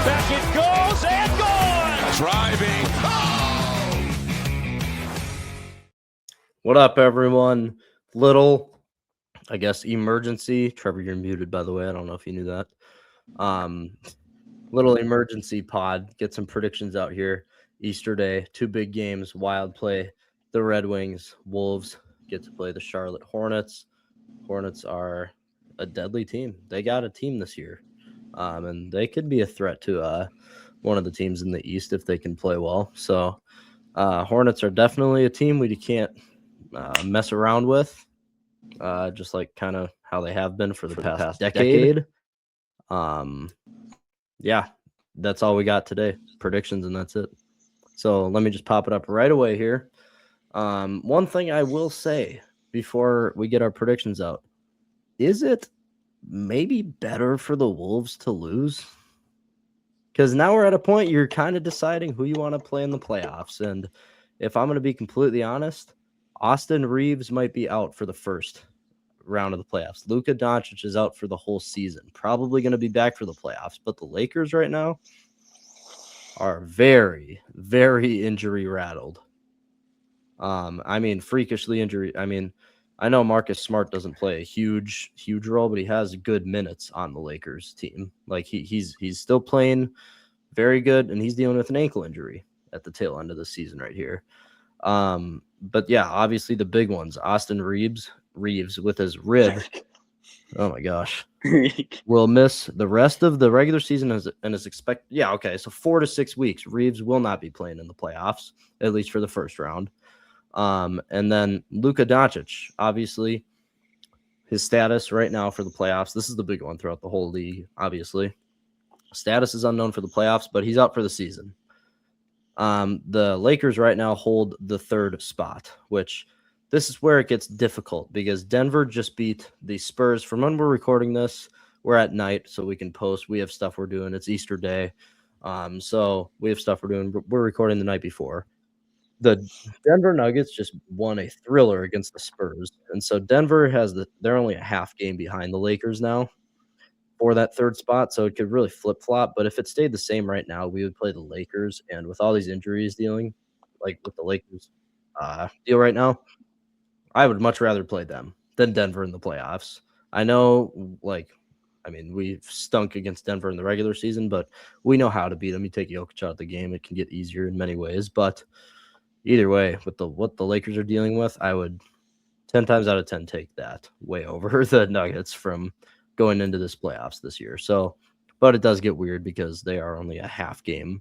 Back it goes and gone. Driving. What up, everyone? Little, I guess, emergency. Trevor, you're muted, by the way. I don't know if you knew that. Little emergency pod. Get some predictions out here. Easter Day, 2 big games. Wild play the Red Wings. Wolves get to play the Charlotte Hornets. Hornets are a deadly team. They got a team this year, and they could be a threat to one of the teams in the East if they can play well. So Hornets are definitely a team we can't mess around with, just like kind of how they have been for the past decade. Yeah, that's all we got today. Predictions, and that's it. So let me just pop it up right away here. One thing I will say before we get our predictions out, is it maybe better for the Wolves to lose? Because now we're at a point you're kind of deciding who you want to play in the playoffs. And if I'm going to be completely honest, Austin Reeves might be out for the first round of the playoffs. Luka Doncic is out for the whole season. Probably going to be back for the playoffs. But the Lakers right now are very, very injury rattled. Freakishly injury. I know Marcus Smart doesn't play a huge role, but he has good minutes on the Lakers team. Like he's still playing very good, and he's dealing with an ankle injury at the tail end of the season right here. But yeah, obviously the big ones, Austin Reeves with his rib. Oh my gosh. Will miss the rest of the regular season and is expected. Yeah, okay. So 4 to 6 weeks. Reeves will not be playing in the playoffs, at least for the first round. And then Luka Doncic, obviously, his status right now for the playoffs. This is the big one throughout the whole league, obviously. Status is unknown for the playoffs, but he's out for the season. The Lakers right now hold the 3rd spot, which this is where it gets difficult because Denver just beat the Spurs. From when we're recording this, we're at night, so we can post. We have stuff we're doing. It's Easter Day. So we have stuff we're doing. We're recording the night before. The Denver Nuggets just won a thriller against the Spurs. And so Denver they're only a half game behind the Lakers now for that 3rd spot. So it could really flip-flop. But if it stayed the same right now, we would play the Lakers. And with all these injuries dealing, like with the Lakers deal right now, I would much rather play them than Denver in the playoffs. I know, we've stunk against Denver in the regular season, but we know how to beat them. You take Jokic out of the game, it can get easier in many ways. But either way, with what the Lakers are dealing with, I would 10 times out of 10 take that way over the Nuggets from going into this playoffs this year. So, but it does get weird because they are only a half game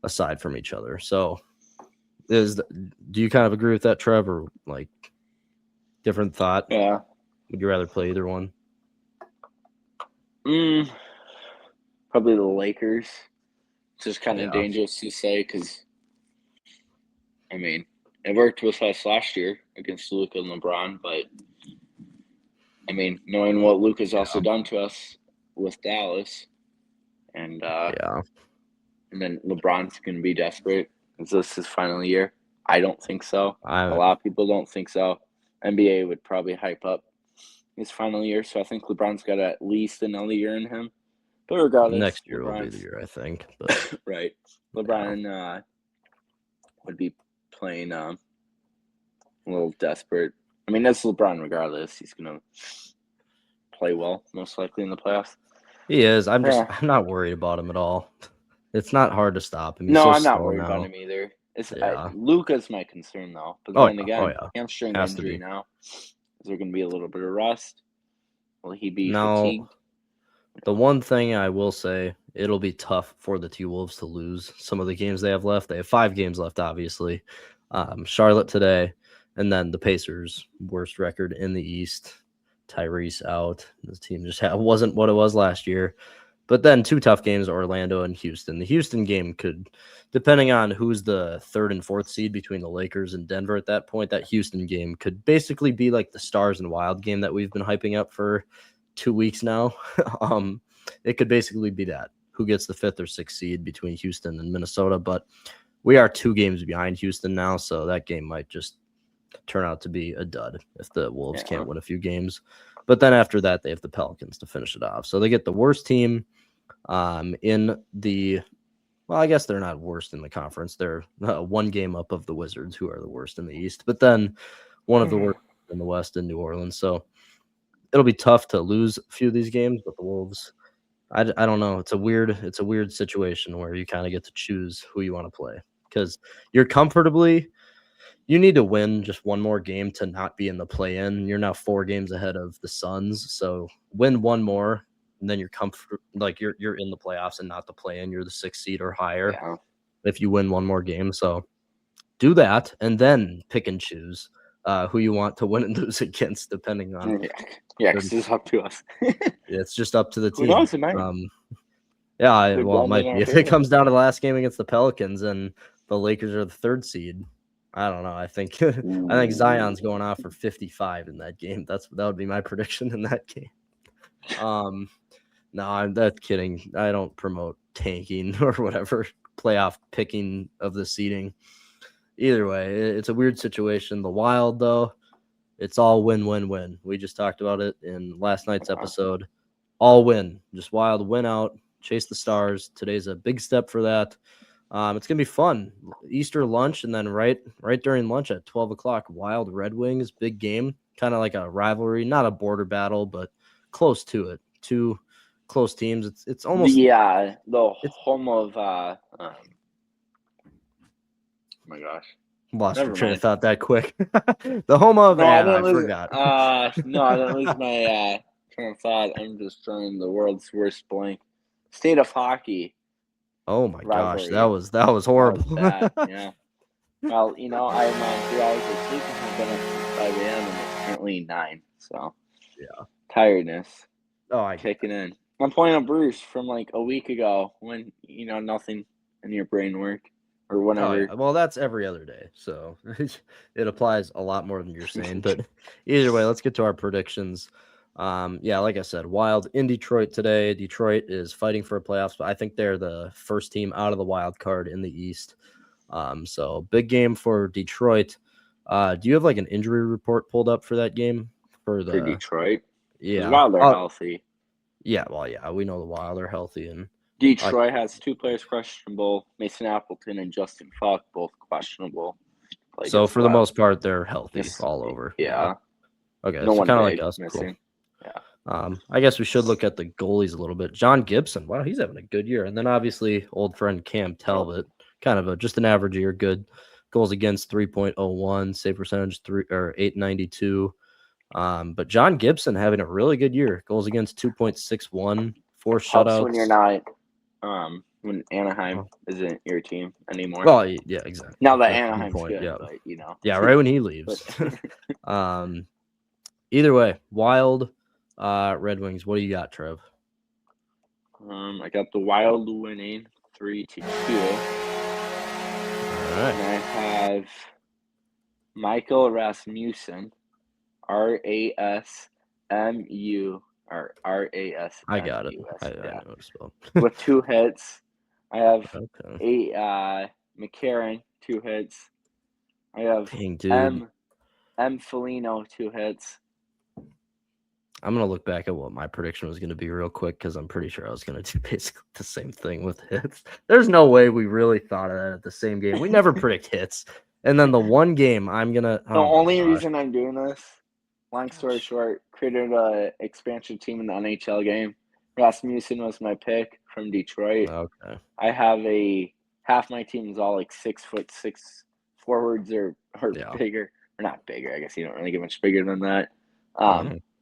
aside from each other. So, do you kind of agree with that, Trevor? Like, different thought? Yeah. Would you rather play either one? Probably the Lakers. It's just kind of dangerous to say because, it worked with us last year against Luka and LeBron, but, knowing what Luka's also done to us with Dallas, and then LeBron's going to be desperate. Is this his final year? I don't think so. A lot of people don't think so. NBA would probably hype up his final year, so I think LeBron's got at least another year in him. But regardless, next year will be the year, I think. But right. LeBron would be playing a little desperate. That's LeBron regardless. He's going to play well, most likely, in the playoffs. He is. I'm not worried about him at all. It's not hard to stop him. I'm not worried about him either. Luka's my concern, though. But then again, hamstring injury now. Is there going to be a little bit of rust? Will he be fatigued? The one thing I will say, it'll be tough for the T-Wolves to lose some of the games they have left. They have 5 games left, obviously. Charlotte today, and then the Pacers' worst record in the East. Tyrese out. This team just wasn't what it was last year. But then 2 tough games, Orlando and Houston. The Houston game could, depending on who's the 3rd and 4th seed between the Lakers and Denver at that point, that Houston game could basically be like the Stars and Wild game that we've been hyping up for 2 weeks now. It could basically be that. Who gets the 5th or 6th seed between Houston and Minnesota. But we are 2 games behind Houston now, so that game might just turn out to be a dud if the Wolves can't win a few games. But then after that, they have the Pelicans to finish it off. So they get the worst team In the well, I guess they're not worst in the conference. They're one game up of the Wizards, who are the worst in the East, but then one of the worst in the West in New Orleans. So it'll be tough to lose a few of these games, but the Wolves, I don't know. It's a weird situation where you kind of get to choose who you want to play because you need to win just one more game to not be in the play-in. You're now 4 games ahead of the Suns, so win one more, and then you're you're in the playoffs and not the play-in. You're the 6th seed or higher if you win one more game. So do that, and then pick and choose who you want to win and lose against, depending on. Yeah, because it's up to us. It's just up to the team. Who knows? It might. It might be. If it comes down to the last game against the Pelicans and the Lakers are the 3rd seed, I don't know. I think Zion's going off for 55 in that game. That would be my prediction in that game. No, I'm kidding. I don't promote tanking or whatever playoff picking of the seeding. Either way, it's a weird situation. The Wild, though, it's all win-win-win. We just talked about it in last night's episode. All win. Just Wild win out, chase the Stars. Today's a big step for that. It's gonna be fun. Easter lunch, and then right during lunch at 12 o'clock, Wild Red Wings, big game, kind of like a rivalry, not a border battle, but close to it. 2 close teams. It's almost the home of oh my gosh. Lost your train of thought that quick. The home of I forgot. No, I didn't lose my train of thought. I'm just drawing the world's worst blank. State of hockey. Oh my gosh, that was horrible. That was bad, yeah. Well, I'm on 3 hours of sleep and I've been up since 5 a.m. and it's currently 9. So yeah, tiredness. I kicking in. I'm playing a Bruce from like a week ago when nothing in your brain worked or whenever. Oh, yeah. Well, that's every other day, so it applies a lot more than you're saying. But either way, let's get to our predictions. Like I said, Wild in Detroit today. Detroit is fighting for a playoffs, but I think they're the first team out of the wild card in the East. So big game for Detroit. Do you have like an injury report pulled up for that game for Detroit? Yeah, the Wild are healthy. Yeah, well, yeah, we know the Wild are healthy, and Detroit has 2 players questionable: Mason Appleton and Justin Falk, both questionable. So for the most part, they're healthy all over. Yeah. Okay, so kind of like us. Cool. Yeah. I guess we should look at the goalies a little bit. John Gibson, wow, he's having a good year. And then obviously old friend Cam Talbot, kind of just an average year, good goals against 3.01, save percentage 892. But John Gibson having a really good year, goals against 2.61, 4 shutouts. When you're not, when Anaheim isn't your team anymore. Well, yeah, exactly. Now that Anaheim's good, but, Yeah, right when he leaves. Either way, Wild, Red Wings. What do you got, Trev? I got the Wild winning 3-2. All right. And I have Michael Rasmussen, RASMU or RAS. I got it. I know what to spell. With 2 hits. I have McCarron, 2 hits. I have M. Foligno, 2 hits. I'm going to look back at what my prediction was going to be real quick because I'm pretty sure I was going to do basically the same thing with hits. There's no way we really thought of that at the same game. We never predict hits. And then the one game I'm going to... The only reason I'm doing this, long story short, created an expansion team in the NHL game. Rasmussen was my pick from Detroit. Okay. I have half my team is all like 6'6" forwards or bigger. Or not bigger. I guess you don't really get much bigger than that.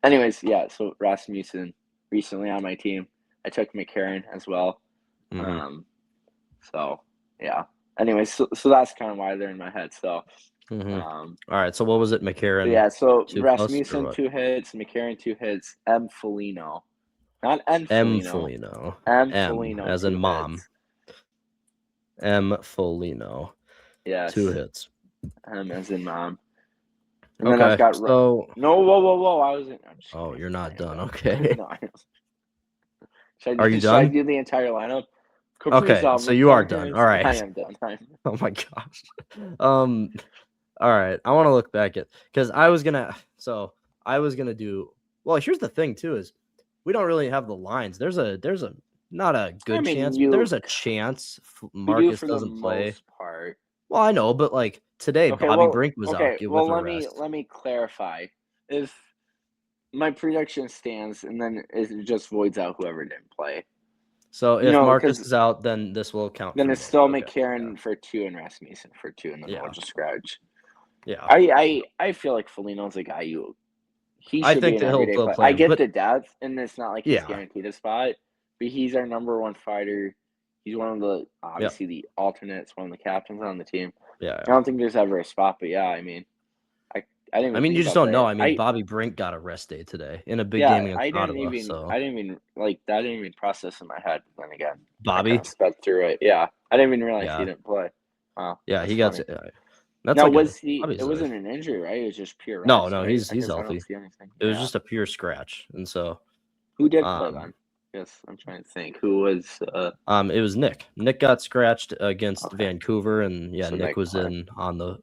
Anyways, yeah, so Rasmussen recently on my team. I took McCarron as well. So, yeah. Anyways, so that's kind of why they're in my head. So, all right, so what was it, McCarron? Yeah, so Rasmussen 2 hits, McCarron 2 hits, M. Foligno. Not M. Foligno. M. Foligno. As in mom. Hits. M. Foligno. Yes. 2 hits. M as in mom. And okay, then I've got so... No, whoa. I wasn't... Oh, you're not done. Okay. No, Are you done? Should I do the entire lineup? Okay, so you are done. All right. I am done. Oh, my gosh. All right. I want to look back at... Because I was going to do... Well, here's the thing, too, is we don't really have the lines. There's a not a good chance. But there's a chance Marcus doesn't play. Most part. Well, I know, but like today, Bobby Brink was out with a rest. Let me clarify. If my prediction stands, and then it just voids out whoever didn't play. So if Marcus is out, then this will count. Then it's still McCarron for 2 and Rasmussen for 2, and then we'll just scratch. Yeah, I feel like Foligno's a guy he should be an everyday player. I get the depth, and it's not like he's guaranteed a spot, but he's our number 1 fighter. He's one of the obviously the alternates, one of the captains on the team. Yeah, I don't think there's ever a spot, but I mean, I didn't. You just don't know. I mean, Bobby Brink got a rest day today in a big game against Ottawa. I didn't even that didn't even process in my head. Then again, Bobby I kind of sped through it. Yeah, I didn't even realize he didn't play. Wow, yeah, he got. That's now, was he? It wasn't an injury, right? It was just pure. No, rest, right? he's healthy. It was just a pure scratch, and so who did play then? Yes, I'm trying to think. Who was? It was Nick. Nick got scratched against Vancouver, and so Nick was in on the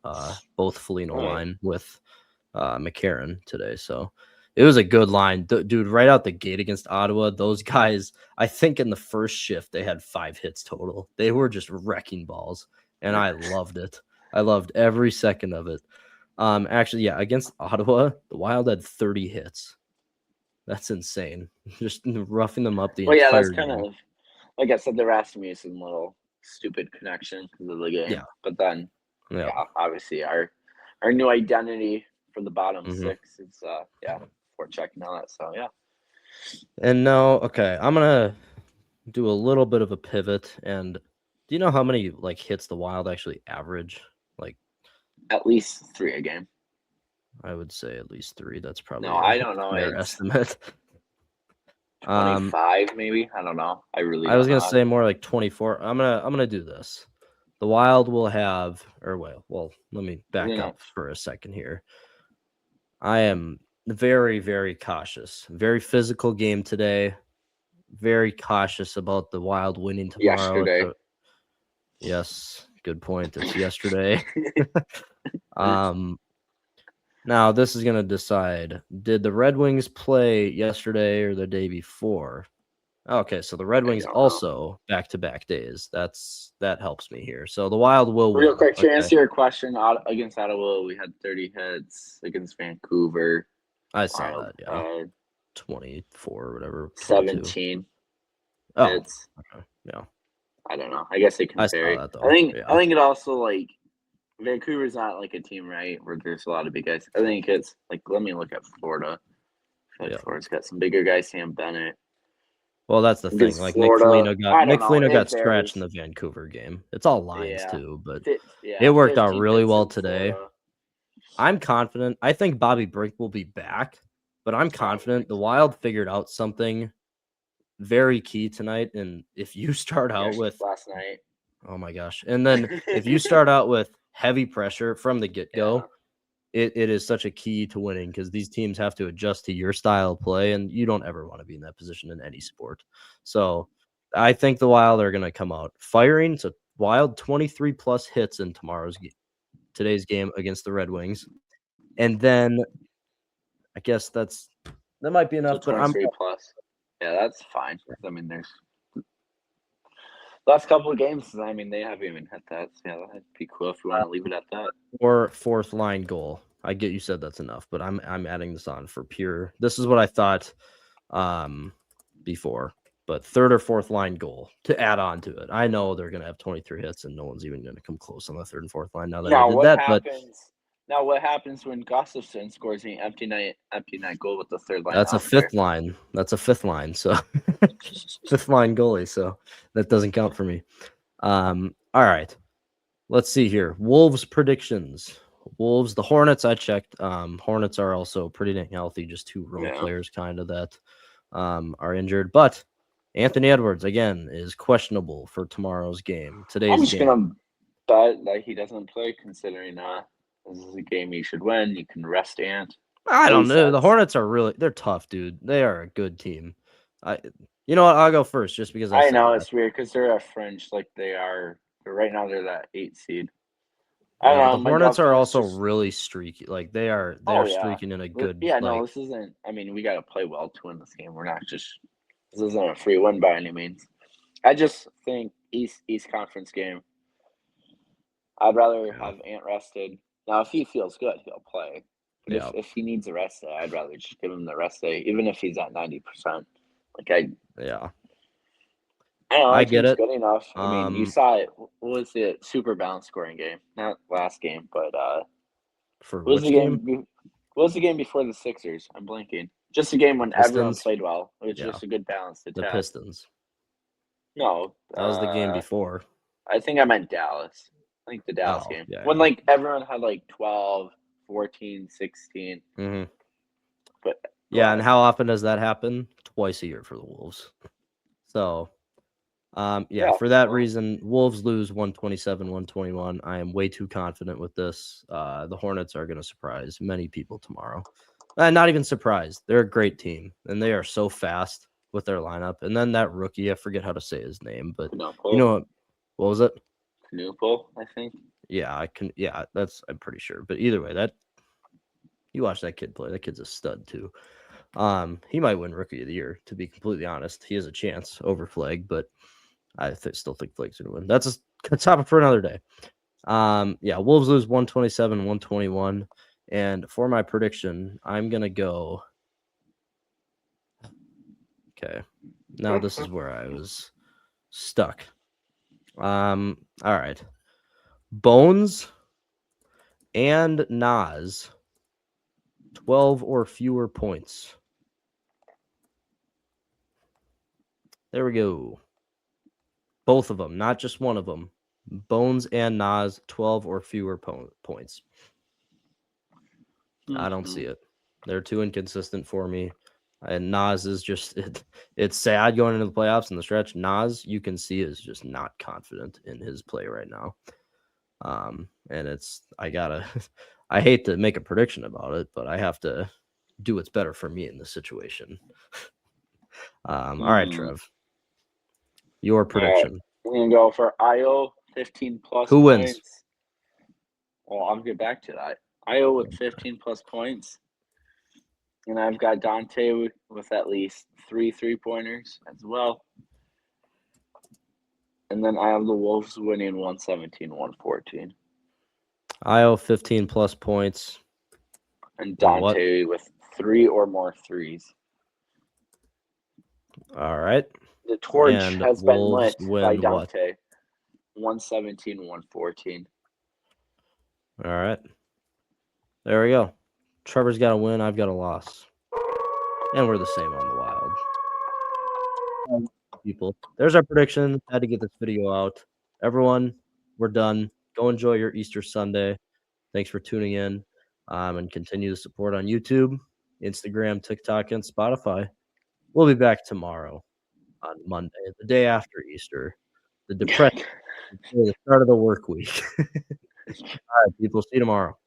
both Foligno line with McCarron today. So it was a good line, dude. Right out the gate against Ottawa, those guys. I think in the first shift they had 5 hits total. They were just wrecking balls, and I loved it. I loved every second of it. Actually, against Ottawa, the Wild had 30 hits. That's insane. Just roughing them up the entire that's game. kind of, like I said, the Rasmussen little stupid connection because of the game. Yeah. But then, obviously our new identity for the bottom 6 is, we're checking on that. So, yeah. And now, okay, I'm going to do a little bit of a pivot. And do you know how many, hits the Wild actually average? At least 3 a game. I would say at least 3. That's probably I don't know. Their estimate. 25 maybe. I don't know. I was gonna say more like 24. I'm gonna do this. The Wild will have, well, let me back up for a second here. I am very, very cautious. Very physical game today. Very cautious about the Wild winning tomorrow. Yesterday. Yes, good point. It's yesterday. Now this is going to decide, did the Red Wings play yesterday or the day before? Okay, so the Red Wings also back-to-back days. That helps me here. So the Wild will win. Real quick, to answer your question, against Ottawa, we had 30 hits. Against Vancouver, I saw that, 24 or whatever. 17 hits. Okay. Yeah. I don't know. I guess it can vary. I think it also, Vancouver's not a team, right, where there's a lot of big guys. I think it's let me look at Florida. Florida's got some bigger guys, Sam Bennett. Well, that's the thing. Nick Foligno got scratched in the Vancouver game. It's all lines too, but it worked out really well today. Florida. I'm confident. I think Bobby Brink will be back, but I'm confident the Wild figured out something very key tonight. And if you start out with last night, oh my gosh, and then if you start out with heavy pressure from the get-go, it is such a key to winning because these teams have to adjust to your style of play, and you don't ever want to be in that position in any sport. So I think the Wild are going to come out firing. So Wild 23+ hits in today's game against the Red Wings. And then I guess that might be enough, but I'm plus. Yeah, that's fine. I mean, there's last couple of games, they haven't even hit that. So yeah, that'd be cool if you want to leave it at that. Or 4th line goal. I get you said that's enough, but I'm adding this on for pure. This is what I thought before, but 3rd or 4th line goal to add on to it. I know they're gonna have 23 hits, and no one's even gonna come close on the 3rd and 4th line. Now what happens when Gustafsson scores an empty net goal with the 3rd line? That's a 5th line. That's a 5th line. So 5th line goalie. So that doesn't count for me. All right. Let's see here. Wolves predictions. Wolves, the Hornets, I checked. Hornets are also pretty dang healthy. Just 2 role players kind of that are injured. But Anthony Edwards, again, is questionable for tomorrow's game. I'm just going to bet that he doesn't play, considering this is a game you should win. You can rest Ant. I don't know. The Hornets are they're tough, dude. They are a good team. You know what? I'll go first just because I know it's weird because they're a fringe like they are. But right now they're that 8 seed. I don't know. The Hornets are also really streaky. They're streaking in a good. Yeah, no, this isn't. We got to play well to win this game. We're not just. This isn't a free win by any means. I just think East Conference game. I'd rather have Ant rested. Now, if he feels good, he'll play. But if he needs a rest day, I'd rather just give him the rest day, even if he's at 90%. Like I get it. Good enough. I mean, you saw it. What was the super balanced scoring game? Not last game, but for which game? What was the game before the Sixers? I'm blanking. Just a game when everyone played well. It was just a good balanced attack. The Pistons. No, that was the game before. I think I meant Dallas. I think the Dallas game. When like everyone had like 12, 14, 16. Mm-hmm. But and how often does that happen? Twice a year for the Wolves. So, for that reason, Wolves lose 127-121. I am way too confident with this. The Hornets are going to surprise many people tomorrow. Not even surprised. They're a great team, and they are so fast with their lineup. And then that rookie, I forget how to say his name, but you know what was it? Knupel, I think. Yeah, I'm pretty sure. But either way, you watch that kid play. That kid's a stud too. He might win Rookie of the Year, to be completely honest. He has a chance over Flag, but I still think Flag's going to win. That's a topic for another day. Wolves lose 127-121. And for my prediction, I'm going to go. Okay. Now this is where I was stuck. All right. Bones and Nas, 12 or fewer points. There we go. Both of them, not just one of them. Bones and Nas, 12 or fewer points. I don't see it. They're too inconsistent for me. And Nas is just, it's sad going into the playoffs in the stretch. Nas, you can see, is just not confident in his play right now. And I hate to make a prediction about it, but I have to do what's better for me in this situation. All right, Trev. Your prediction. I'm going to go for Io, 15 plus Who points. wins? Well, I'll get back to that. Io with 15 plus points. And I've got Dante with at least 3 3-pointers as well. And then I have the Wolves winning 117-114. Io 15 plus points. And Dante with 3 or more threes. All right. The torch has been lit by Dante. 117-114. All right. There we go. Trevor's got a win. I've got a loss. And we're the same on the Wild. People. There's our prediction. Had to get this video out. Everyone, we're done. Go enjoy your Easter Sunday. Thanks for tuning in. And continue to support on YouTube, Instagram, TikTok, and Spotify. We'll be back tomorrow on Monday, the day after Easter. The start of the work week. All right, people. See you tomorrow.